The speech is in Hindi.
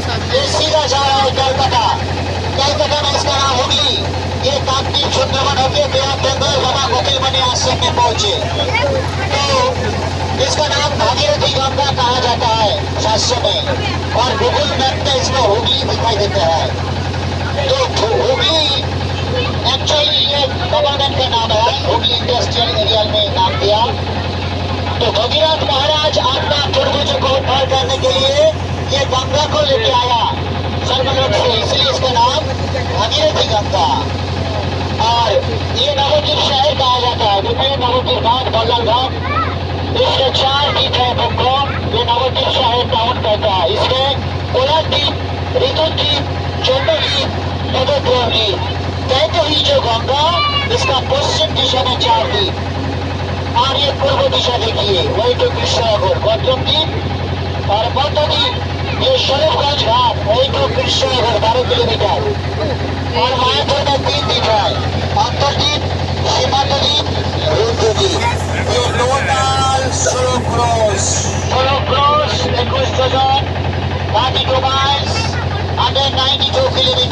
ये सीधा जा रहा है कलकत्ता। कलकत्ता में इसका नाम हुगली। ये काकद्वीप सुंदरवन होकर बे ऑफ बंगाल बाबा गोकिलमणि आश्रम में पहुंचे। तो इसका नाम भागीरथी गंगा कहा जाता है शास्त्रों में, और गूगल मैप में इसको हुगली दिखाई देता है। तो हुगली एक्चुअली ये गवर्नमेंट का नाम है, हुगली इंडस्ट्रियल एरिया में नाम दिया। तो भगीरथ महाराज अपना पूर्वजों को उद्धार करने के लिए ये गंगा को लेके आया सर्वलोक से, इसलिए इसका नाम भागीरथी गंगा। और ये नवद्वीप शहर कहा जाता है, जिसमें नवद्वीप घाट, बल्लभ घाट, इसके 4 द्वीप है मुख्य। ये नवद्वीप शहर टाउन कहता है। इसमें कोलाद्वीप, ऋतुद्वीप, चंद्रद्वीप, नवद्वीप कहते ही जो गंगा, इसका पश्चिम दिशा में 4 द्वीप, और ये पूर्व दिशा देखिए, वही तो कृष्णनगर गौतम द्वीप, और बौद्धद्वीप ये शरीफगंज घाट, वही तो कृष्णनगर 12 किलोमीटर, और मायापुर में 3 द्वीप है, अंतरद्वीप, सीमांतद्वीप, रुद्रद्वीप। ये total 16 cross 21 dozen 32 miles 192 kilometre.